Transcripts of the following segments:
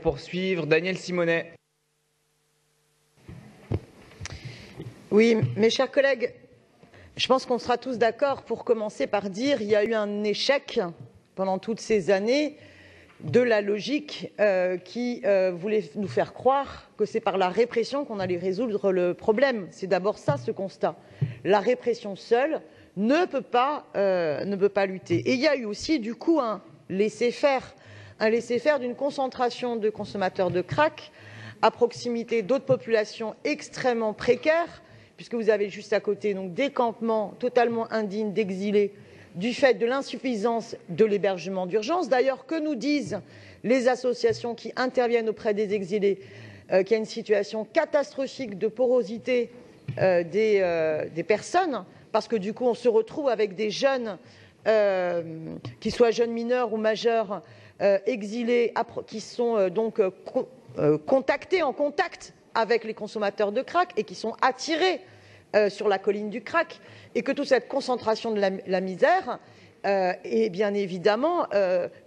poursuivre, Daniel Simonet. Oui, mes chers collègues, je pense qu'on sera tous d'accord pour commencer par dire qu'il y a eu un échec pendant toutes ces années de la logique qui voulait nous faire croire que c'est par la répression qu'on allait résoudre le problème. C'est d'abord ça, ce constat. La répression seule ne peut pas lutter. Et il y a eu aussi, du coup, un laisser-faire d'une concentration de consommateurs de crack à proximité d'autres populations extrêmement précaires, puisque vous avez juste à côté donc, des campements totalement indignes d'exilés du fait de l'insuffisance de l'hébergement d'urgence. D'ailleurs, que nous disent les associations qui interviennent auprès des exilés qu'il y a une situation catastrophique de porosité des personnes, parce que du coup, on se retrouve avec des jeunes, qu'ils soient jeunes mineurs ou majeurs, exilés, qui sont donc en contact avec les consommateurs de crack et qui sont attirés sur la colline du crack, et que toute cette concentration de la misère est bien évidemment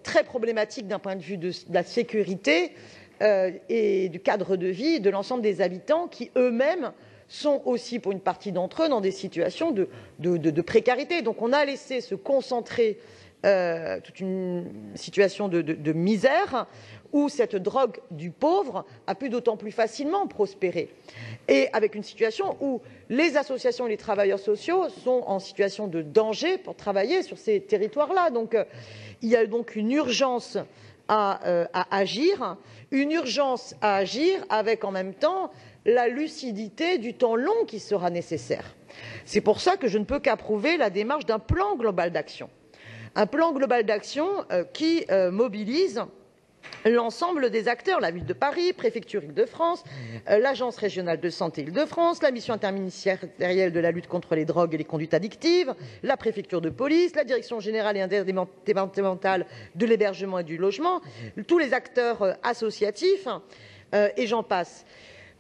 très problématique d'un point de vue de la sécurité et du cadre de vie de l'ensemble des habitants qui eux-mêmes sont aussi, pour une partie d'entre eux, dans des situations de précarité. Donc on a laissé se concentrer toute une situation de misère où cette drogue du pauvre a pu d'autant plus facilement prospérer. Et avec une situation où les associations et les travailleurs sociaux sont en situation de danger pour travailler sur ces territoires-là. Donc il y a donc une urgence à agir, avec en même temps la lucidité du temps long qui sera nécessaire. C'est pour ça que je ne peux qu'approuver la démarche d'un plan global d'action. Un plan global d'action qui mobilise l'ensemble des acteurs, la ville de Paris, préfecture Île-de-France, l'agence régionale de santé Île-de-France, la mission interministérielle de la lutte contre les drogues et les conduites addictives, la préfecture de police, la direction générale et interdépartementale de l'hébergement et du logement, tous les acteurs associatifs, et j'en passe.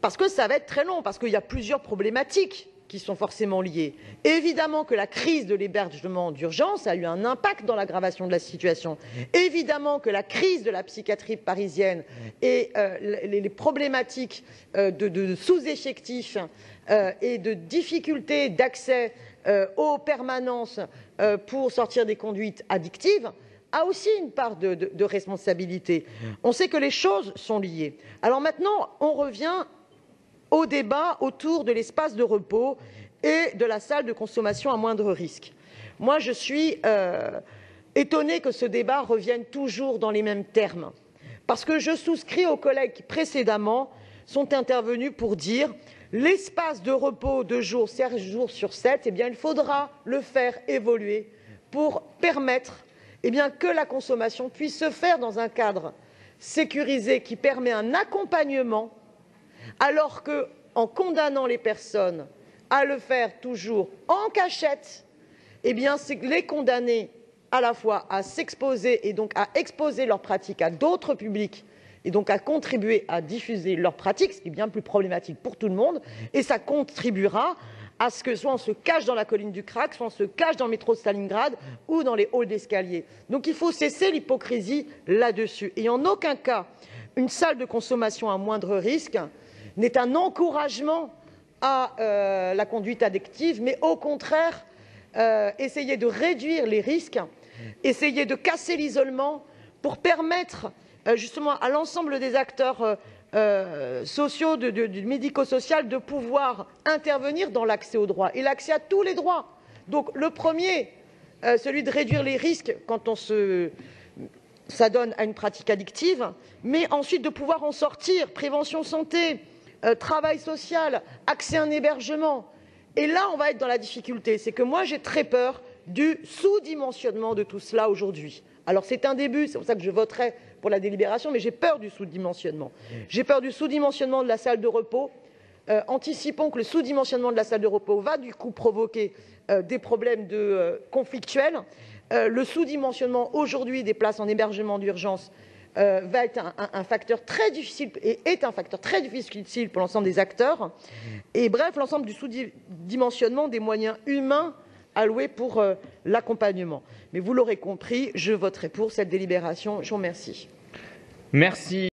Parce que ça va être très long, parce qu'il y a plusieurs problématiques qui sont forcément liées. Évidemment que la crise de l'hébergement d'urgence a eu un impact dans l'aggravation de la situation. Évidemment que la crise de la psychiatrie parisienne et les problématiques de sous-effectifs et de difficultés d'accès aux permanences pour sortir des conduites addictives a aussi une part de responsabilité. On sait que les choses sont liées. Alors maintenant, on revient au débat autour de l'espace de repos et de la salle de consommation à moindre risque. Moi, je suis étonnée que ce débat revienne toujours dans les mêmes termes, parce que je souscris aux collègues qui précédemment sont intervenus pour dire l'espace de repos de 7 jours sur 7, eh bien, il faudra le faire évoluer pour permettre que la consommation puisse se faire dans un cadre sécurisé qui permet un accompagnement, alors qu'en condamnant les personnes à le faire toujours en cachette, c'est les condamner à la fois à s'exposer et donc à exposer leurs pratiques à d'autres publics et donc à contribuer à diffuser leurs pratiques, ce qui est bien plus problématique pour tout le monde, et ça contribuera à ce que soit on se cache dans la colline du crack, soit on se cache dans le métro de Stalingrad ou dans les halls d'escalier. Donc il faut cesser l'hypocrisie là-dessus. Et en aucun cas, une salle de consommation à moindre risque n'est un encouragement à la conduite addictive, mais au contraire, essayer de réduire les risques, essayer de casser l'isolement pour permettre justement à l'ensemble des acteurs sociaux, du médico-social, de pouvoir intervenir dans l'accès aux droits et l'accès à tous les droits. Donc le premier, celui de réduire les risques quand on s'adonne à une pratique addictive, mais ensuite de pouvoir en sortir, prévention santé, travail social, accès à un hébergement. Et là, on va être dans la difficulté. C'est que moi, j'ai très peur du sous-dimensionnement de tout cela aujourd'hui. Alors c'est un début, c'est pour ça que je voterai pour la délibération, mais j'ai peur du sous-dimensionnement. J'ai peur du sous-dimensionnement de la salle de repos. Anticipons que le sous-dimensionnement de la salle de repos va du coup provoquer des problèmes conflictuels. Le sous-dimensionnement aujourd'hui des places en hébergement d'urgence va être un facteur très difficile et est un facteur très difficile pour l'ensemble des acteurs. Et bref, l'ensemble du sous-dimensionnement des moyens humains alloués pour l'accompagnement. Mais vous l'aurez compris, je voterai pour cette délibération. Je vous remercie. Merci.